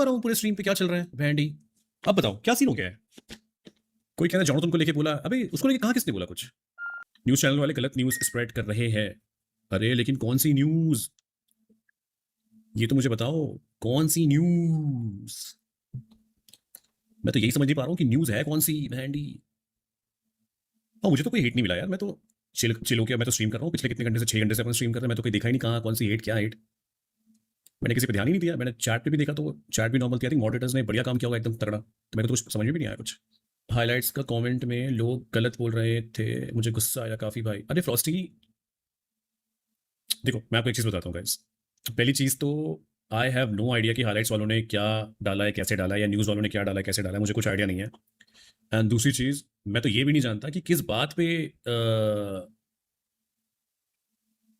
पा रहा हूँ पूरे स्ट्रीम पे क्या चल रहा है भैंडी। अब बताओ क्या सीन हो गया है। कोई कहना जॉनथन को लेके बोला, अबे उसको लेके कहाँ किसने बोला कुछ। न्यूज चैनल वाले गलत न्यूज स्प्रेड कर रहे हैं। अरे लेकिन कौन सी न्यूज, ये तो मुझे बताओ, कौन सी न्यूज। मैं तो यही समझ नहीं पा रहा हूँ कि न्यूज है कौन सी भैंडी। और मुझे तो कोई हेट नहीं मिला यार, मैं तो चिल चिल होकर मैं तो स्ट्रीम कर रहा हूँ पिछले कितने घंटे से, 6 घंटे से अपन स्ट्रीम कर रहे हैं। मैं तो कोई देखा ही नहीं कहाँ कौन सी हेट क्या हेट। मैंने किसी पे ध्यान ही नहीं दिया। मैंने चैट पे भी देखा तो चैट भी नॉर्मल थी। आई थिंक मॉडरेटर्स ने बढ़िया काम किया होगा एकदम तगड़ा, तो मेरे को तो कुछ समझ में भी नहीं आया कुछ। हाइलाइट्स का कमेंट में लोग गलत बोल रहे थे, मुझे गुस्सा आया काफी भाई। अरे फ्रॉस्टी, देखो मैं आपको एक चीज बताता हूँ गाइस। पहली चीज तो आई हैव नो आइडिया कि हाइलाइट्स वालों ने क्या डाला है कैसे डाला है, या न्यूज वालों ने क्या डाला है कैसे डाला है, मुझे कुछ आइडिया नहीं है। एंड दूसरी चीज, मैं तो ये भी नहीं जानता कि किस बात पे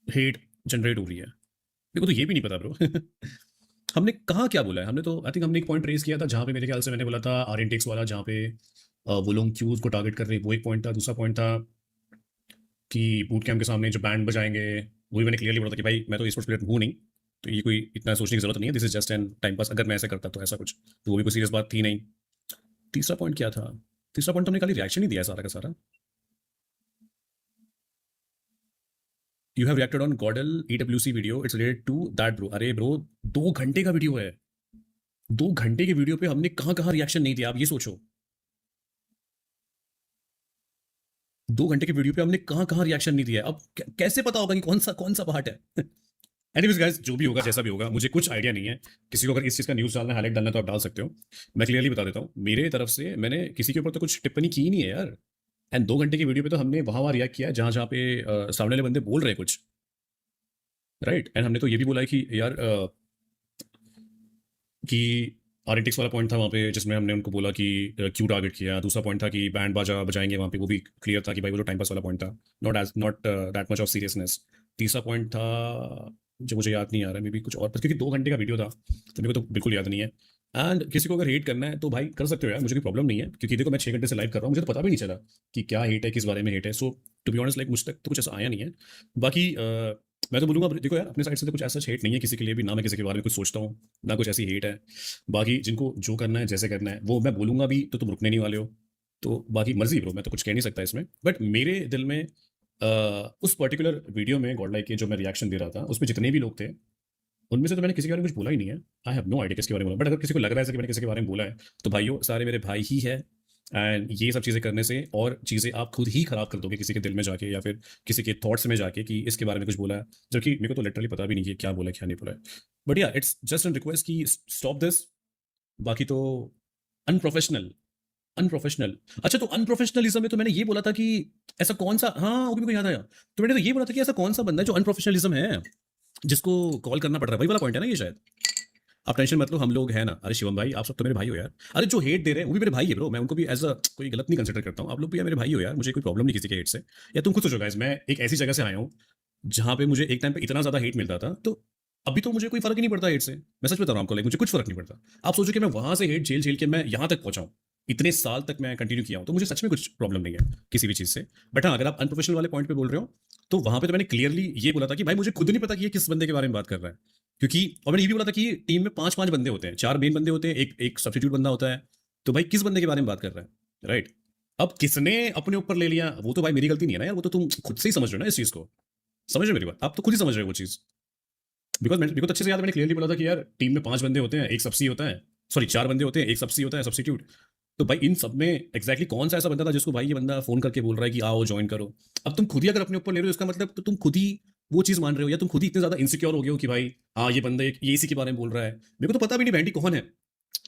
हेट जनरेट हो रही है। मेरे को तो ये भी नहीं पता ब्रो। हमने कहाँ क्या बोला है, हमने तो आई थिंक हमने एक पॉइंट रेज किया था जहाँ पे मेरे ख्याल से मैंने बोला था आरएनटेक्स वाला, जहाँ पे वो लोग क्यूज को टारगेट कर रहे हैं, वो एक पॉइंट था। दूसरा पॉइंट था कि बूट कैंप के सामने जो बैंड बजाएंगे, वो भी मैंने क्लियरली बोला था कि भाई मैं तो स्पोर्ट्स प्लेयर हूँ नहीं, तो ये कोई इतना सोचने की जरूरत नहीं है, this is just an time pass. अगर मैं ऐसा करता तो ऐसा कुछ, तो वो भी कोई सीरियस बात थी नहीं। तीसरा पॉइंट क्या था, तीसरा पॉइंट तो हमने खाली रिएक्शन ही दिया है सारा का सारा। You have reacted on Godel EWC video, it's related to that bro. अरे ब्रो 2 घंटे का वीडियो है, 2 घंटे के वीडियो पे हमने कहाँ कहाँ रिएक्शन नहीं दिया, आप ये सोचो। 2 घंटे के वीडियो पे हमने कहाँ कहाँ रिएक्शन नहीं दिया। अब कैसे पता होगा कि कौन सा पार्ट है। एनीवेज गाइस, जो भी होगा जैसा भी होगा, मुझे कुछ आइडिया नहीं है। किसी को अगर इस चीज का न्यूज डालना है, हाईलाइट डालना है, तो आप डाल सकते हो। मैं क्लियरली बता देता हूँ, मेरे तरफ से मैंने किसी के ऊपर तो कुछ टिप्पणी की ही नहीं है यार। एंड 2 घंटे की वीडियो पे तो हमने वहां वहां रिएक्ट किया है जहां जहां पे सामने वाले बंदे बोल रहे हैं कुछ, राइट। एंड हमने तो ये भी बोला है कि यार कि आर्टिक्स वाला पॉइंट था वहाँ पे जिसमें हमने उनको बोला कि क्यों टारगेट किया। दूसरा पॉइंट था कि बैंड बाजा बजाएंगे वहाँ पे, वो भी क्लियर था कि भाई वो जो टाइम पास वाला पॉइंट था, not that much of seriousness. तीसरा पॉइंट था जो मुझे याद नहीं आ रहा, मे बी कुछ और, क्योंकि 2 घंटे का वीडियो था तो मेरे को तो बिल्कुल याद नहीं है। एंड किसी को अगर हेट करना है तो भाई कर सकते हो यार, मुझे कोई प्रॉब्लम नहीं है, क्योंकि देखो मैं 6 घंटे से लाइव कर रहा हूँ, मुझे तो पता भी नहीं चला कि क्या हेट है, किस बारे में हेट है। सो टू बी ऑनेस्ट लाइक मुझ तक तो कुछ ऐसा आया नहीं है। बाकी मैं तो बोलूंगा देखो यार, अपने साइड से तो कुछ ऐसा हेट नहीं है किसी के लिए भी, ना मैं किसी के बारे में कुछ सोचता हूँ, ना कुछ ऐसी हेट है। बाकी जिनको जो करना है जैसे करना है वो मैं बोलूंगा भी, तो तुम रुकने नहीं वाले हो। तो बाकी मर्जी ब्रो, मैं तो कुछ कह नहीं सकता इसमें। बट मेरे दिल में उस पर्टिकुलर वीडियो में गॉड लाइक के जो मैं रिएक्शन दे रहा था, उसमें जितने भी लोग थे उनमें से तो मैंने किसी के बारे में कुछ बोला ही नहीं है। आई हैव नो आइडिया किसके बारे में बोला। बट अगर किसी को लग रहा है कि मैंने किसी के बारे में बोला है, तो भाइयों सारे मेरे भाई ही है। एंड ये सब चीज़ें करने से और चीज़ें आप खुद ही खराब कर दोगे किसी के दिल में जाके, या फिर किसी के थॉट्स में जाके कि इसके बारे में कुछ बोला है, जबकि मेरे को तो लिटरली पता भी नहीं है क्या बोला है क्या नहीं बोला है। बट या इट्स जस्ट एन रिक्वेस्ट कि स्टॉप दिस। बाकी तो अनप्रोफेशनल, अनप्रोफेशनल। अच्छा तो अनप्रोफेशनलिज्म में तो मैंने ये बोला था कि ऐसा कौन सा, हाँ वो भी मेरे को याद आया। तो मैंने तो ये बोला था कि ऐसा कौन सा बंदा है जो अनप्रोफेशनलिज्म है, जिसको कॉल करना पड़ रहा है। वही वाला पॉइंट है ना ये शायद। आप टेंशन मत लो, हम लोग हैं ना। अरे शिवम भाई, आप सब तो मेरे भाई हो यार। अरे जो हेट दे रहे हैं वो भी मेरे भाई है ब्रो, मैं उनको भी एज अ कोई गलत नहीं कंसिडर करता हूँ। आप लोग भी यार मेरे भाई हो यार, मुझे कोई प्रॉब्लम नहीं किसी के हेट से। या तुम खुद सोचो गाइस, मैं एक ऐसी जगह से आया हूँ जहाँ पे मुझे एक टाइम पे इतना ज्यादा हेट मिलता था, तो अभी तो मुझे कोई फर्क ही नहीं पड़ता हेट से। मैं सच बता रहा हूँ आपको, लाइक मुझे कुछ फर्क नहीं पड़ता। आप सोचो कि मैं वहां से हेट झेल झेल के मैं यहाँ तक पहुंचा हूँ, इतने साल तक मैं कंटिन्यू किया हूँ, तो मुझे सच में कुछ प्रॉब्लम नहीं है किसी भी चीज से। बट हाँ, अगर आप अनप्रोफेशनल वाले पॉइंट पे बोल रहे हो, तो वहां पे तो मैंने क्लियरली ये बोला था कि भाई मुझे खुद नहीं पता कि ये किस बंदे के बारे में बात कर रहा है। क्योंकि और मैंने ये भी बोला था कि टीम में 5-5 बंदे होते हैं, 4 मेन बंदे होते हैं, एक एक सब्स्टिट्यूट बंदा होता है। तो भाई किस बंदे के बारे में बात कर रहा है, राइट। अब किसने अपने ऊपर ले लिया वो तो भाई मेरी गलती नहीं है ना यार, वो तो तुम खुद से ही समझ रहे हो ना इस चीज को। समझ रहे हो मेरी बात, आप तो खुद ही समझ रहे हो वो चीज। बिकॉज मेरे को तो अच्छे से याद है, मैंने क्लियरली बोला था कि यार टीम में 5 बंदे होते हैं, एक सबसी होता है, सॉरी 4 बंदे होते हैं, एक सबसी होता है सब्स्टिट्यूट। तो भाई इन सब में एग्जैक्टली कौन सा ऐसा बंदा था जिसको भाई ये बंदा फोन करके बोल रहा है कि आओ ज्वाइन करो। अब तुम खुद ही अगर अपने ऊपर ले रहे हो, इसका मतलब तो तुम खुद ही वो चीज मान रहे हो, या तुम खुद ही इतने ज्यादा इनसिक्योर हो गए हो कि भाई हाँ ये बंदा ये इसी के बारे में बोल रहा है। मेरे को तो पता भी नहीं बैंडी कौन है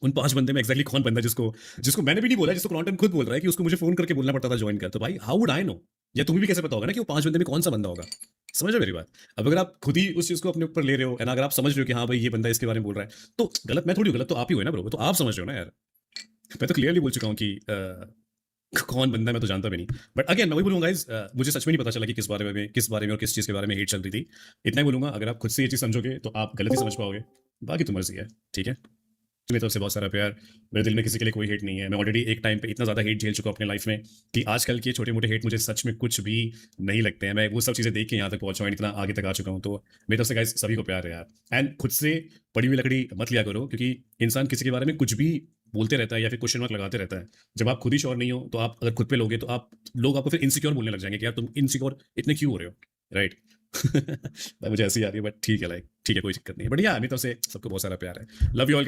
उन 5 बंदे में एग्जैक्टली कौन बंदा जिसको जिसको मैंने भी नहीं बोला, जिसको क्लॉन्टन खुद बोल रहा है कि उसको मुझे फोन करके बोलना पड़ता था ज्वाइन कर। तो भाई हाउ वुड आई नो, या तुम्हें भी कैसे पता होगा ना कि वो 5 बंदे में कौन सा बंदा होगा। समझ रहे हो मेरी बात। अब अगर आप खुद ही उस चीज को अपने ऊपर ले रहे हो, एंड अगर आप समझ रहे हो कि हाँ भाई ये बंदा इसके बारे में बोल रहा है, तो गलत मैं थोड़ी हूँ, गलत तो आप ही हो ना ब्रो, तो आप समझ रहे हो ना यार। मैं तो क्लियरली बोल चुका हूँ कि कौन बंदा है मैं तो जानता भी नहीं। बट अगेन मैं वही बोलूंगा गाइस, मुझे सच में नहीं पता चला कि किस बारे में और किस चीज के बारे में हेट चल रही थी। इतना ही बोलूंगा, अगर आप खुद से ये चीज समझोगे तो आप गलत ही समझ पाओगे। बाकी तो मर्जी है, ठीक है। मेरी तरफ से बहुत सारा प्यार। मेरे दिल में किसी के लिए कोई हेट नहीं है। मैं ऑलरेडी एक टाइम पे इतना ज़्यादा हेट झेल चुका हूँ अपने लाइफ में कि आजकल के छोटे मोटे हेट मुझे सच में कुछ भी नहीं लगते हैं। मैं वो सब चीज़ें देख के यहाँ तक पहुंचा हूँ, इतना आगे तक आ चुका हूँ। तो मेरी तरफ से गाइस सभी को प्यार है यार। एंड खुद से पड़ी हुई लकड़ी मत लिया करो, क्योंकि इंसान किसी के बारे में कुछ भी बोलते रहता है या फिर क्वेश्चन मार्क लगाते रहता है। जब आप खुद ही श्योर नहीं हो तो आप अगर खुद पे लोगे तो आप लोग आपको फिर इनसिक्योर बोलने लग जाएंगे कि यार तुम इनसिक्योर इतने क्यों हो रहे हो, राइट? मुझे ऐसी आ रही है, बट ठीक है, लाइक ठीक है, कोई दिक्कत नहीं है। बट यार मेरी तरफ से सबको बहुत सारा प्यार है। Love you all.